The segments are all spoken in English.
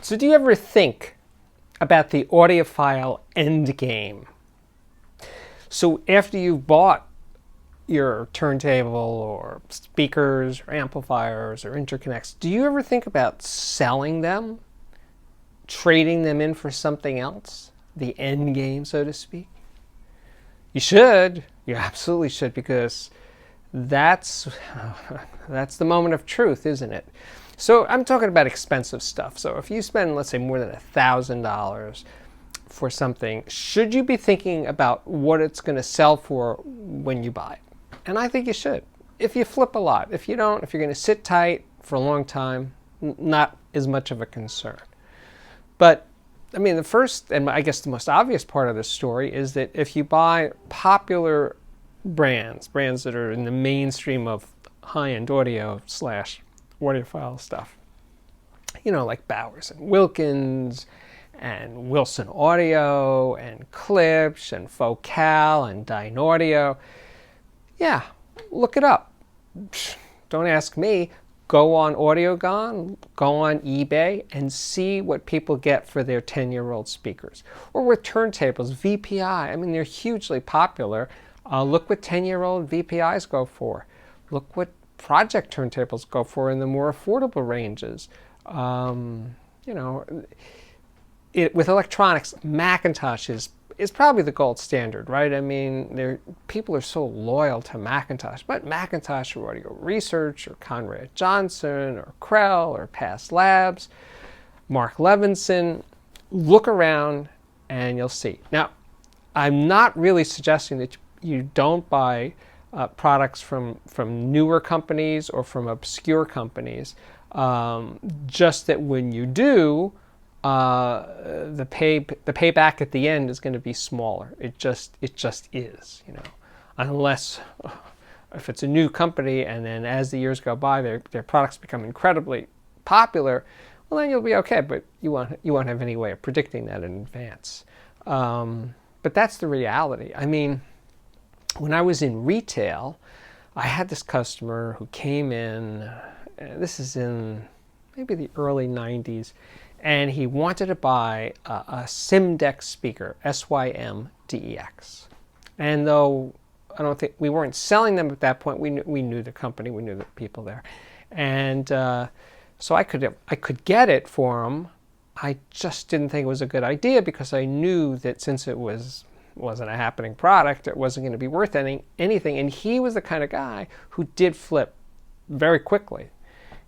So do you ever think about the audiophile endgame? So after you've bought your turntable or speakers or amplifiers or interconnects, do you ever think about selling them, trading them in for something else? The end game, so to speak? You should. You absolutely should, because that's that's the moment of truth, isn't it? So I'm talking about expensive stuff. So if you spend, let's say, more than $1,000 for something, should you be thinking about what it's going to sell for when you buy it? And I think you should. If you flip a lot, if you don't, if you're going to sit tight for a long time, not as much of a concern. But I mean, the first, and I guess the most obvious part of this story is that if you buy popular brands that are in the mainstream of high-end audio / audiophile stuff, like Bowers and Wilkins and Wilson Audio and Klipsch and Focal and Dynaudio, yeah, look it up. Don't ask me. Go on Audiogon, go on eBay, and see what people get for their 10-year-old speakers. Or with turntables, VPI. I mean, they're hugely popular. Look what 10-year-old VPIs go for. Look what project turntables go for in the more affordable ranges. With electronics, Macintosh is probably the gold standard, right? I mean, people are so loyal to Macintosh, but Macintosh or Audio Research or Conrad Johnson or Krell or Past Labs, Mark Levinson, look around and you'll see. Now, I'm not really suggesting that you don't buy products from newer companies or from obscure companies, just that when you do, the payback at the end is going to be smaller. It just is, unless if it's a new company and then as the years go by their products become incredibly popular, well, then you'll be okay, but you won't have any way of predicting that in advance. But that's the reality. I mean, when I was in retail, I had this customer who came in, this is in maybe the early 90s, and he wanted to buy a Symdex speaker, Symdex. And though I don't think we weren't selling them at that point, we knew the company, we knew the people there, and so I could get it for him. I just didn't think it was a good idea because I knew that since it wasn't a happening product, it wasn't going to be worth anything. And he was the kind of guy who did flip very quickly.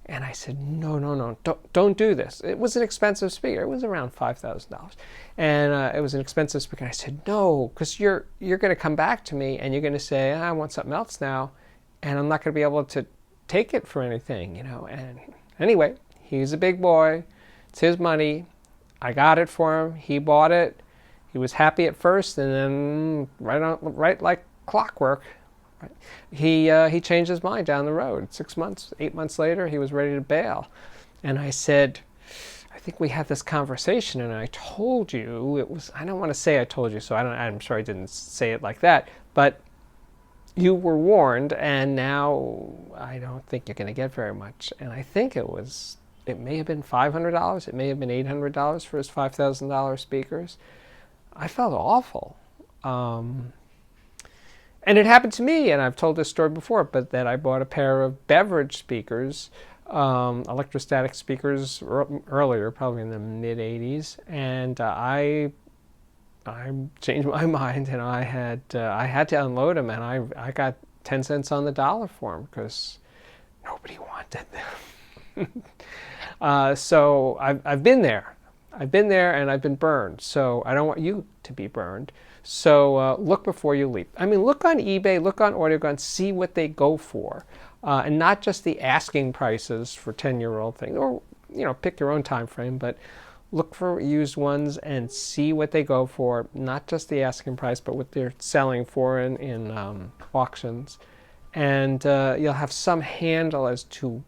And I said, no, don't do this. It was an expensive speaker. It was around $5,000. And it was an expensive speaker. And I said, no, because you're going to come back to me and you're going to say, I want something else now. And I'm not going to be able to take it for anything, And anyway, he's a big boy. It's his money. I got it for him. He bought it. He was happy at first. And then right like clockwork, he changed his mind down the road. 6 months, 8 months later, he was ready to bail. And I said, I think we had this conversation and I told you it was, I don't want to say I told you, so I'm sure I didn't say it like that, but you were warned and now I don't think you're going to get very much. And I think it may have been $500, it may have been $800 for his $5,000 speakers. I felt awful. And it happened to me, and I've told this story before, but that I bought a pair of beverage speakers, electrostatic speakers earlier, probably in the mid-'80s, and I changed my mind, and I had to unload them, and I got 10 cents on the dollar for them because nobody wanted them. So I've been there. I've been there, and I've been burned. So I don't want you to be burned. So look before you leap. I mean, look on eBay, look on Audiogon, see what they go for, and not just the asking prices for 10-year-old things, or pick your own time frame, but look for used ones and see what they go for, not just the asking price, but what they're selling for in auctions, and you'll have some handle as to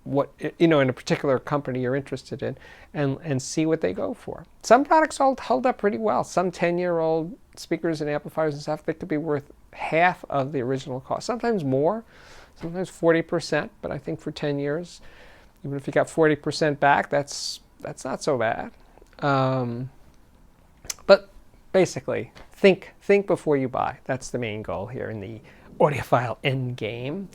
what in a particular company you're interested in, and see what they go for. Some products hold up pretty well. Some 10-year-old speakers and amplifiers and stuff, they could be worth half of the original cost. Sometimes more, sometimes 40%. But I think for 10 years, even if you got 40% back, that's That's not so bad. But basically, think before you buy. That's the main goal here in the audiophile endgame.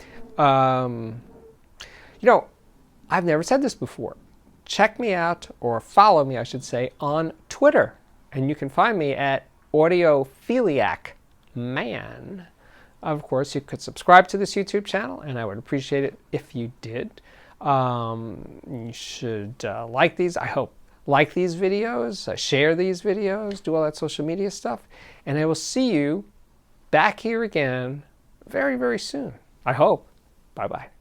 I've never said this before. Check me out, or follow me, I should say, on Twitter. And you can find me at audiophiliac man. Of course, you could subscribe to this YouTube channel, and I would appreciate it if you did. You should like these, I hope. Like these videos, share these videos, do all that social media stuff. And I will see you back here again very, very soon. I hope. Bye-bye.